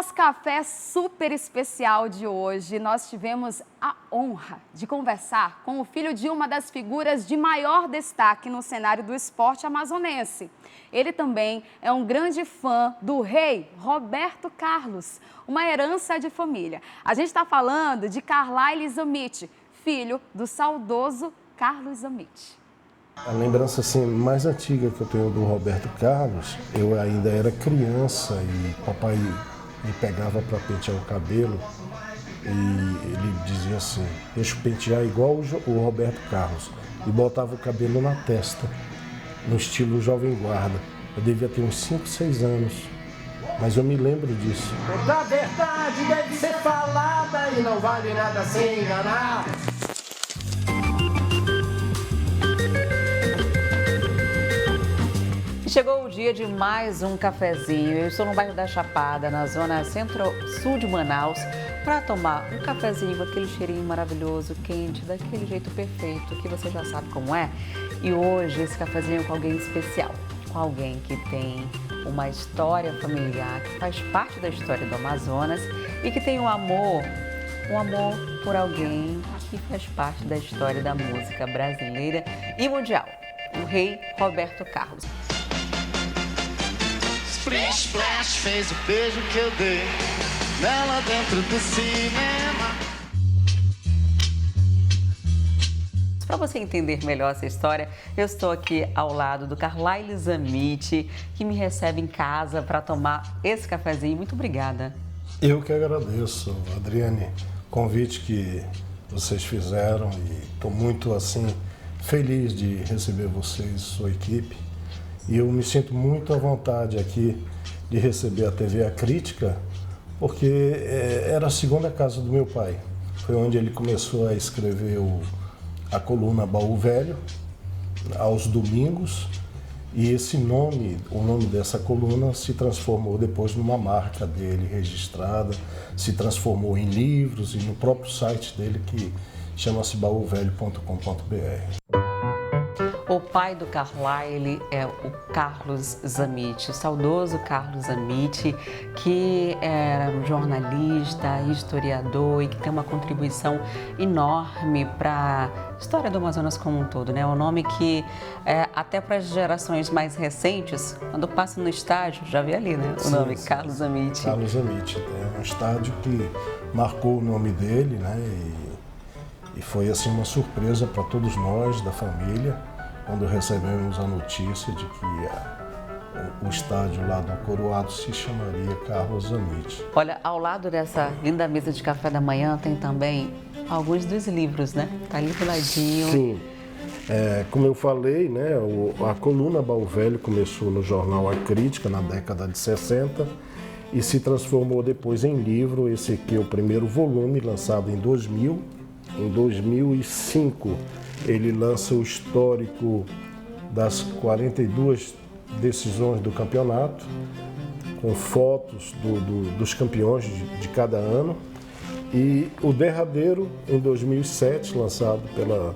nosso café super especial de hoje, nós tivemos a honra de conversar com o filho de uma das figuras de maior destaque no cenário do esporte amazonense. Ele também é um grande fã do rei Roberto Carlos, uma herança de família. A gente está falando de Carlyle Zammit, filho do saudoso Carlos Zammit. A lembrança assim, mais antiga que eu tenho do Roberto Carlos, eu ainda era criança e papai me pegava para pentear o cabelo e ele dizia assim, deixa eu pentear igual o Roberto Carlos, e botava o cabelo na testa, no estilo Jovem Guarda. Eu devia ter uns 5, 6 anos, mas eu me lembro disso. Toda verdade deve ser falada e não vale nada se enganar. Chegou o dia de mais um cafezinho. Eu estou no bairro da Chapada, na zona centro-sul de Manaus, para tomar um cafezinho com aquele cheirinho maravilhoso, quente, daquele jeito perfeito, que você já sabe como é. E hoje esse cafezinho é com alguém especial, com alguém que tem uma história familiar, que faz parte da história do Amazonas e que tem um amor por alguém que faz parte da história da música brasileira e mundial, o rei Roberto Carlos. Splish Splash fez o beijo que eu dei nela dentro do cinema. Para você entender melhor essa história, eu estou aqui ao lado do Carlyle Zammit, que me recebe em casa para tomar esse cafezinho. Muito obrigada. Eu que agradeço, Adriane, o convite que vocês fizeram e estou muito assim feliz de receber vocês, sua equipe. E eu me sinto muito à vontade aqui de receber a TV A Crítica, porque era a segunda casa do meu pai. Foi onde ele começou a escrever a coluna Baú Velho, aos domingos. E esse nome, o nome dessa coluna, se transformou depois numa marca dele registrada, se transformou em livros e no próprio site dele, que chama-se baúvelho.com.br. O pai do Carlyle é o Carlos Zammit, o saudoso Carlos Zammit, que era um jornalista, historiador e que tem uma contribuição enorme para a história do Amazonas como um todo, né? Um nome que, até para as gerações mais recentes, quando passa no estádio, já vê ali, né? O nome Carlos Zammit. Carlos Zammit, é um estádio que marcou o nome dele, né? E foi assim uma surpresa para todos nós da família, quando recebemos a notícia de que o estádio lá do Coroado se chamaria Carlos Zammit. Olha, ao lado dessa linda mesa de café da manhã tem também alguns dos livros, né? Tá ali do ladinho. Sim. Como eu falei, né, a coluna Baú Velho começou no jornal A Crítica na década de 60 e se transformou depois em livro. Esse aqui é o primeiro volume, lançado em 2000. Em 2005, ele lança o histórico das 42 decisões do campeonato, com fotos dos campeões de cada ano. E o derradeiro, em 2007, lançado pela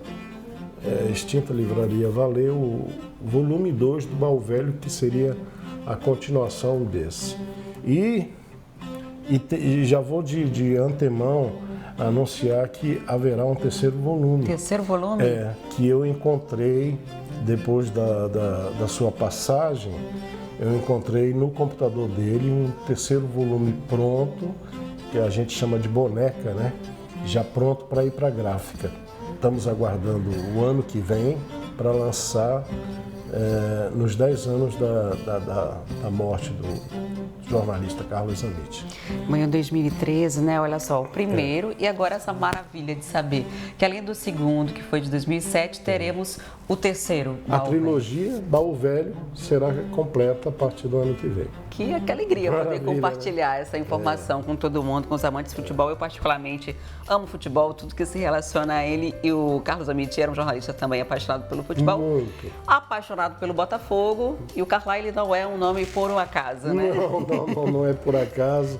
extinta livraria Valeu, o volume 2 do Baú Velho, que seria a continuação desse. E já vou de antemão anunciar que haverá um terceiro volume. Terceiro volume? Que eu encontrei depois da sua passagem, eu encontrei no computador dele um terceiro volume pronto, que a gente chama de boneca, né? Já pronto para ir para a gráfica. Estamos aguardando o ano que vem para lançar nos 10 anos da morte do jornalista Carlos Zammit. Em 2013, né? Olha só, o primeiro e agora essa maravilha de saber que além do segundo, que foi de 2007, teremos o terceiro. A trilogia Baú Velho será completa a partir do ano que vem. Que alegria poder compartilhar essa informação com todo mundo, com os amantes de futebol. Eu particularmente amo futebol, tudo que se relaciona a ele. E o Carlos Zammit era um jornalista também apaixonado pelo futebol. Muito. Apaixonado pelo Botafogo. E o Carlyle não é um nome por um acaso, né? Não é por acaso.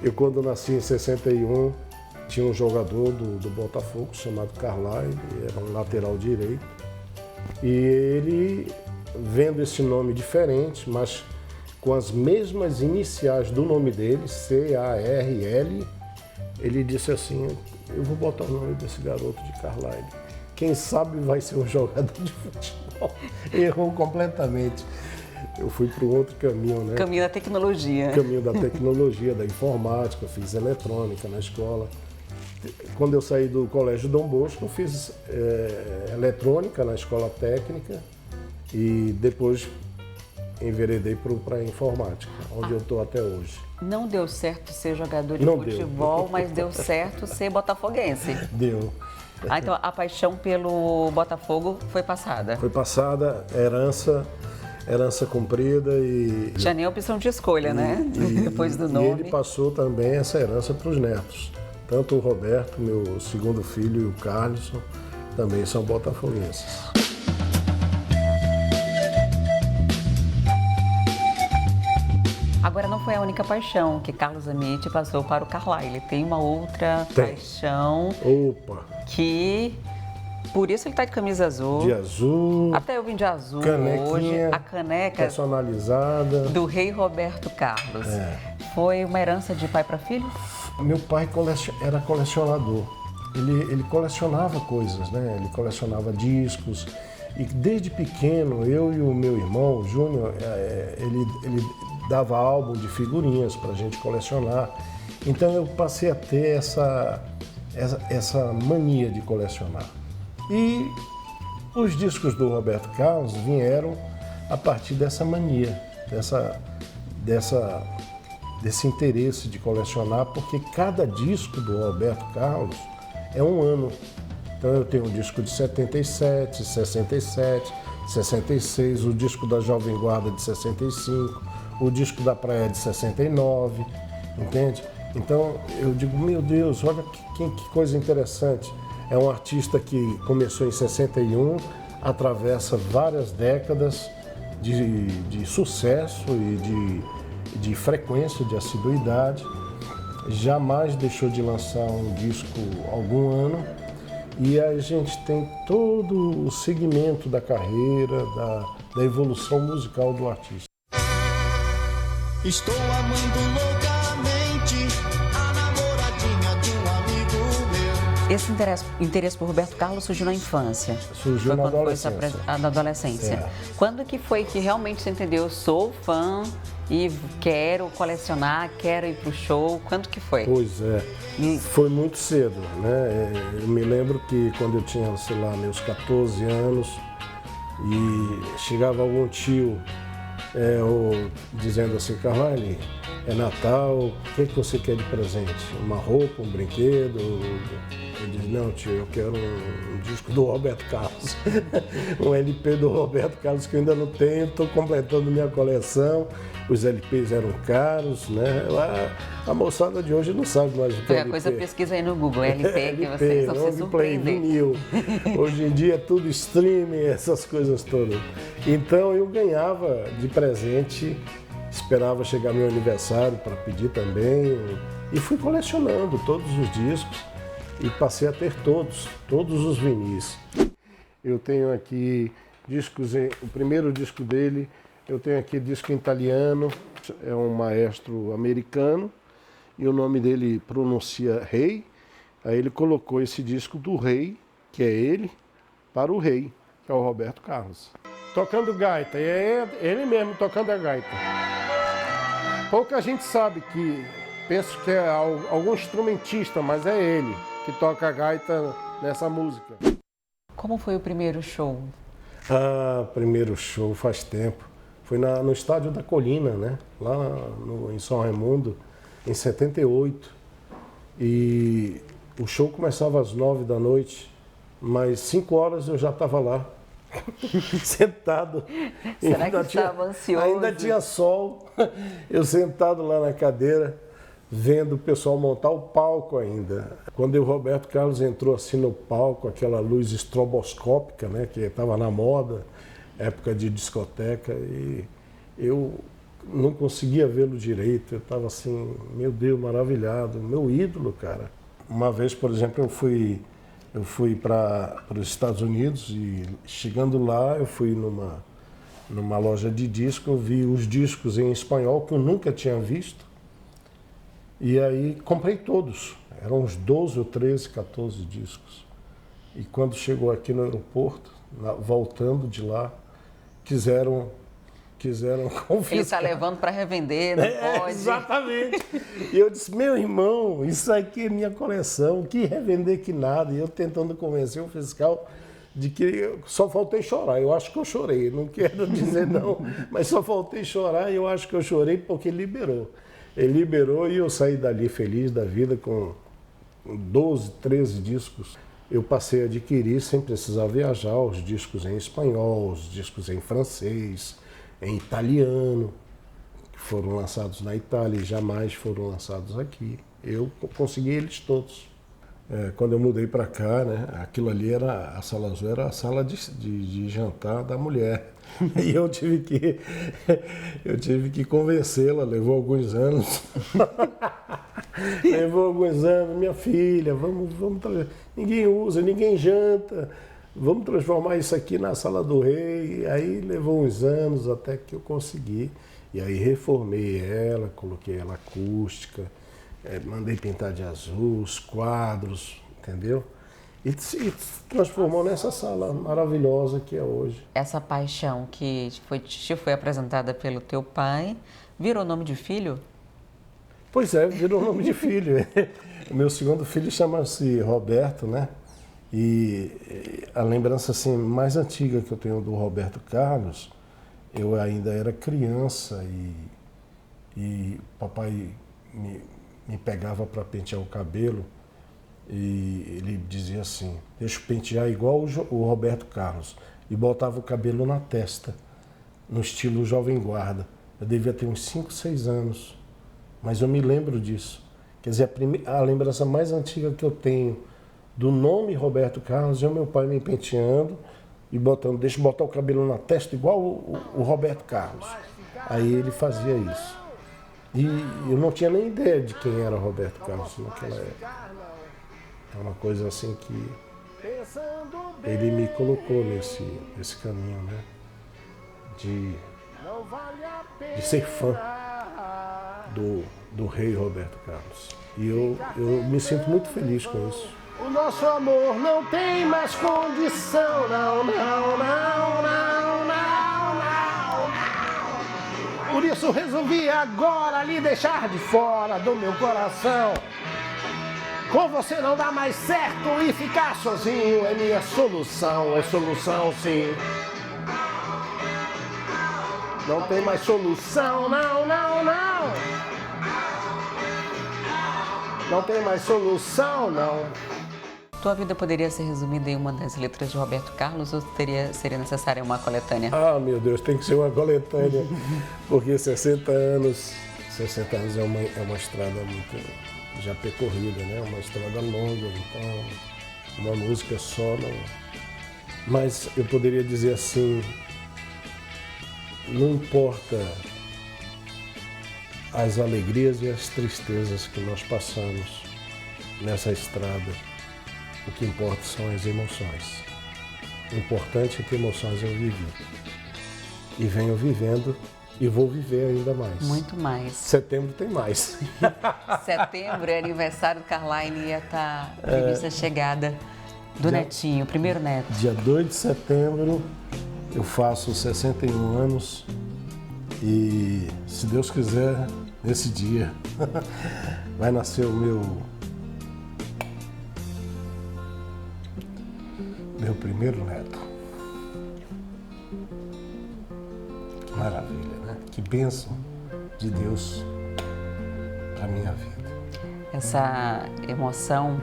Eu, quando nasci em 61, tinha um jogador do Botafogo chamado Carlyle, era um lateral direito. E ele, vendo esse nome diferente, mas com as mesmas iniciais do nome dele, C-A-R-L, ele disse assim, eu vou botar o nome desse garoto de Carlyle. Quem sabe vai ser um jogador de futebol. Errou completamente. Eu fui para um outro caminho, né? Caminho da tecnologia. Caminho da tecnologia, da informática, fiz eletrônica na escola. Quando eu saí do Colégio Dom Bosco, eu fiz eletrônica na escola técnica e depois enveredei para a informática, onde eu estou até hoje. Não deu certo ser jogador de Não futebol, deu. mas deu certo ser botafoguense. Deu. Então a paixão pelo Botafogo foi passada. Foi passada, herança cumprida e... Já nem opção de escolha, né? Depois do nome. E ele passou também essa herança para os netos. Tanto o Roberto, meu segundo filho, e o Carlson também são botafoguenses. Agora não foi a única paixão que Carlos Amitti passou para o Carlyle. Ele tem uma outra paixão Opa! que... Por isso ele está de camisa azul. De azul. Até eu vim de azul canequinha, hoje. A caneca personalizada. do rei Roberto Carlos. Foi uma herança de pai para filho? Meu pai era colecionador. Ele colecionava coisas, né? Ele colecionava discos. E desde pequeno, eu e o meu irmão, o Júnior, ele dava álbum de figurinhas para a gente colecionar. Então eu passei a ter essa mania de colecionar. E os discos do Roberto Carlos vieram a partir dessa mania, desse interesse de colecionar, porque cada disco do Roberto Carlos é um ano. Então eu tenho um disco de 77, 67, 66, o disco da Jovem Guarda de 65, o disco da Praia de 69, entende? Então eu digo, meu Deus, olha que coisa interessante. É um artista que começou em 61, atravessa várias décadas de sucesso e de frequência, de assiduidade. Jamais deixou de lançar um disco algum ano. E a gente tem todo o segmento da carreira, da evolução musical do artista. Estou amando loucamente a namoradinha de um amigo meu. Esse interesse por Roberto Carlos surgiu na infância? Surgiu na adolescência. Na adolescência. Quando que foi que realmente você entendeu? Eu sou fã e quero colecionar, quero ir pro show. Quando que foi? Pois é. Foi muito cedo, né? Eu me lembro que quando eu tinha, sei lá, meus 14 anos e chegava algum tio dizendo assim, Carlyle, é Natal, o que você quer de presente? Uma roupa, um brinquedo? Eu disse, não tio, eu quero um disco do Roberto Carlos, um LP do Roberto Carlos que eu ainda não tenho, estou completando minha coleção. Os LPs eram caros, né? A moçada de hoje não sabe mais o que é LP. Coisa pesquisa aí no Google, LP, que vocês vão se surpreender. Vinil. Hoje em dia é tudo streaming, essas coisas todas. Então eu ganhava de presente, esperava chegar meu aniversário para pedir também. E fui colecionando todos os discos e passei a ter todos os vinis. Eu tenho aqui discos, o primeiro disco dele, eu tenho aqui disco em italiano, é um maestro americano, e o nome dele pronuncia Rei, aí ele colocou esse disco do Rei, que é ele, para o Rei, que é o Roberto Carlos. Tocando gaita, é ele mesmo tocando a gaita. Pouca gente sabe que, penso que é algum instrumentista, mas é ele que toca a gaita nessa música. Como foi o primeiro show? Primeiro show faz tempo. Foi no Estádio da Colina, né? Lá em São Raimundo, em 78. E o show começava às 9 da noite, mas 5 horas eu já estava lá, sentado. Será que estava ansioso? Ainda tinha sol, eu sentado lá na cadeira, vendo o pessoal montar o palco ainda. Quando o Roberto Carlos entrou assim no palco, aquela luz estroboscópica, né? Que estava na moda, época de discoteca, e eu não conseguia vê-lo direito, eu estava assim, meu Deus, maravilhado, meu ídolo, cara. Uma vez, por exemplo, eu fui para os Estados Unidos e chegando lá eu fui numa loja de disco, eu vi os discos em espanhol que eu nunca tinha visto. E aí comprei todos. Eram uns 12 ou 13, 14 discos. E quando chegou aqui no aeroporto, voltando de lá, quiseram confiscar. Ele está levando para revender, não pode. Exatamente. E eu disse, meu irmão, isso aqui é minha coleção, que revender que nada. E eu tentando convencer o fiscal de que só faltei chorar. Eu acho que eu chorei, não quero dizer não, mas só faltei chorar e eu acho que eu chorei porque ele liberou. Ele liberou e eu saí dali feliz da vida com 12, 13 discos. Eu passei a adquirir sem precisar viajar os discos em espanhol, os discos em francês, em italiano, que foram lançados na Itália e jamais foram lançados aqui. Eu consegui eles todos. Quando eu mudei para cá, né, aquilo ali a sala azul era a sala de jantar da mulher. E eu tive que convencê-la, levou alguns anos. Minha filha, vamos ninguém usa, ninguém janta, vamos transformar isso aqui na sala do rei. E aí levou uns anos até que eu consegui. E aí reformei ela, coloquei ela acústica, mandei pintar de azul, os quadros, entendeu? E se transformou nessa sala maravilhosa que é hoje. Essa paixão que te foi apresentada pelo teu pai, virou nome de filho? Pois é, virou nome de filho. O meu segundo filho chama-se Roberto, né? E a lembrança assim, mais antiga que eu tenho do Roberto Carlos, eu ainda era criança e papai me pegava para pentear o cabelo e ele dizia assim, deixa eu pentear igual o Roberto Carlos, e botava o cabelo na testa, no estilo Jovem Guarda. Eu devia ter uns 5, 6 anos, mas eu me lembro disso. Quer dizer, a lembrança mais antiga que eu tenho do nome Roberto Carlos é o meu pai me penteando e botando, deixa eu botar o cabelo na testa igual o Roberto Carlos. Aí ele fazia isso. E eu não tinha nem ideia de quem era Roberto Carlos naquela época. É uma coisa assim que ele me colocou nesse caminho, né? De ser fã do rei Roberto Carlos. E eu me sinto muito feliz com isso. O nosso amor não tem mais condição, não, não, não, não, não, não. Por isso resolvi agora lhe deixar de fora do meu coração. Com você não dá mais certo e ficar sozinho é minha solução, é solução sim. Não tem mais solução, não, não, não. Não tem mais solução, não. Tua vida poderia ser resumida em uma das letras de Roberto Carlos ou seria necessária uma coletânea? Ah, meu Deus, tem que ser uma coletânea, porque 60 anos é uma estrada muito já percorrida, né? Uma estrada longa, então uma música só não. Mas eu poderia dizer assim, não importa as alegrias e as tristezas que nós passamos nessa estrada, o que importa são as emoções. O importante é que emoções eu vivi. E venho vivendo e vou viver ainda mais. Muito mais. Setembro tem mais. Setembro é aniversário do Carline e está prevista a chegada do netinho, o primeiro neto. Dia 2 de setembro eu faço 61 anos e, se Deus quiser, nesse dia vai nascer o meu primeiro neto. Maravilha, né? Que bênção de Deus para a minha vida. Essa emoção,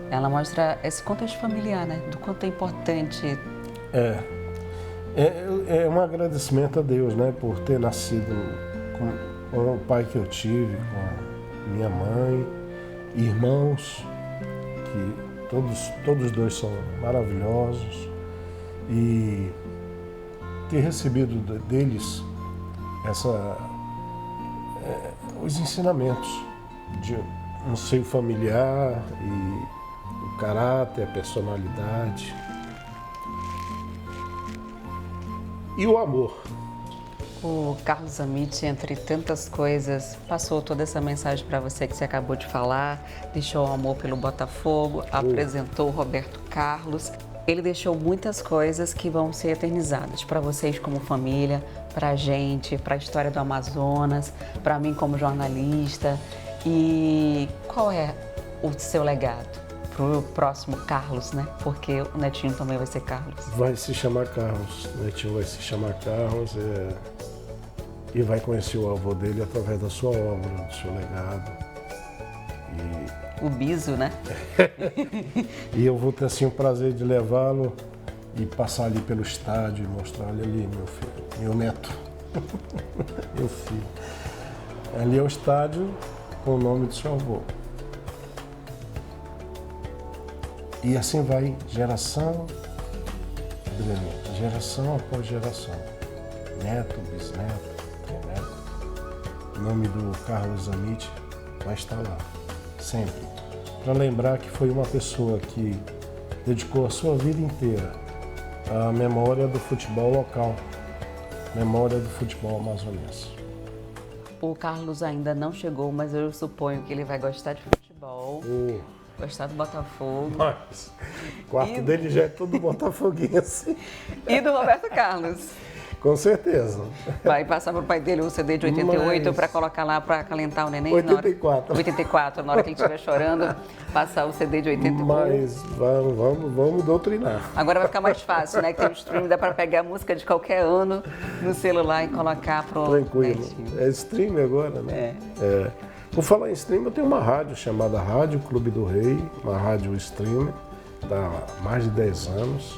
ela mostra esse contexto familiar, né? Do quanto é importante. É um agradecimento a Deus, né? Por ter nascido com o pai que eu tive, com minha mãe, irmãos, que todos dois são maravilhosos, e ter recebido deles os ensinamentos de um seio familiar e o caráter, a personalidade e o amor. O Carlos Zammit, entre tantas coisas, passou toda essa mensagem para você que você acabou de falar, deixou o amor pelo Botafogo, apresentou o Roberto Carlos. Ele deixou muitas coisas que vão ser eternizadas para vocês como família, para a gente, para a história do Amazonas, para mim como jornalista. E qual é o seu legado para o próximo Carlos, né? Porque o netinho também vai ser Carlos. Vai se chamar Carlos, o netinho vai se chamar Carlos e vai conhecer o avô dele através da sua obra, do seu legado. O Biso, né? E eu vou ter assim o prazer de levá-lo e passar ali pelo estádio e mostrar, olha ali, meu filho, meu neto, meu filho. Ali é o estádio com o nome do seu avô. E assim vai geração após geração. Neto, bisneto, neto. O nome do Carlos Zammit vai estar lá, sempre. Para lembrar que foi uma pessoa que dedicou a sua vida inteira à memória do futebol local, memória do futebol amazonense. O Carlos ainda não chegou, mas eu suponho que ele vai gostar de futebol, gostar do Botafogo. Mas o quarto dele já é todo botafoguense. E do Roberto Carlos. Com certeza. Vai passar para o pai dele um CD de 88 para colocar lá para acalentar o neném? 84. 84, na hora que ele estiver chorando, passar o CD de 88. Mas vamos doutrinar. Agora vai ficar mais fácil, né? Que tem o stream, dá para pegar a música de qualquer ano no celular e colocar pro... Tranquilo. É stream agora, né? É. Por falar em stream, eu tenho uma rádio chamada Rádio Clube do Rei, uma rádio streamer, há mais de 10 anos.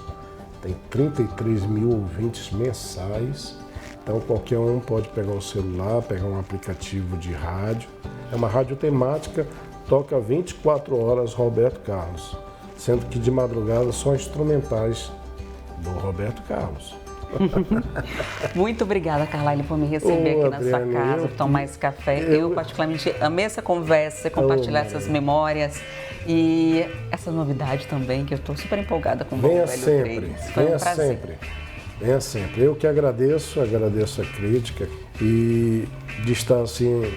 Tem 33 mil ouvintes mensais, então qualquer um pode pegar o celular, pegar um aplicativo de rádio. É uma rádio temática, toca 24 horas Roberto Carlos, sendo que de madrugada só instrumentais do Roberto Carlos. Muito obrigada, Carlyle, por me receber aqui na sua casa, por tomar esse café. Eu particularmente amei essa conversa, compartilhar essas memórias e essa novidade também, que eu estou super empolgada com o Bom Velho 3. Foi um prazer. Venha sempre. Eu que agradeço a crítica e de estar assim,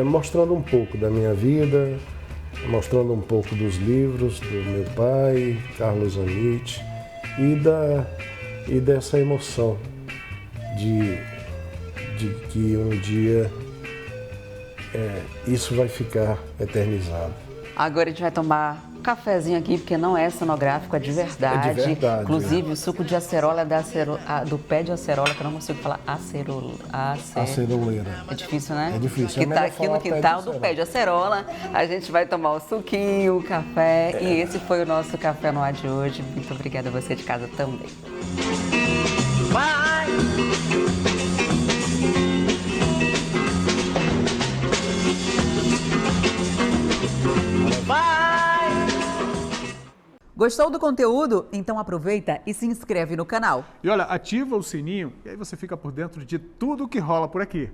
mostrando um pouco da minha vida, mostrando um pouco dos livros do meu pai, Carlos Zammit, e dessa emoção de que um dia isso vai ficar eternizado. Agora a gente vai tomar um cafezinho aqui, porque não é cenográfico, é de verdade. É de verdade. Inclusive, o suco de acerola é do pé de acerola, que eu não consigo falar Aceroleira. É difícil, né? É difícil. Que tá aqui no quintal do pé de acerola. A gente vai tomar o suquinho, o café. E esse foi o nosso Café no Ar de hoje. Muito obrigada a você de casa também. Vai! Gostou do conteúdo? Então aproveita e se inscreve no canal. E olha, ativa o sininho e aí você fica por dentro de tudo que rola por aqui.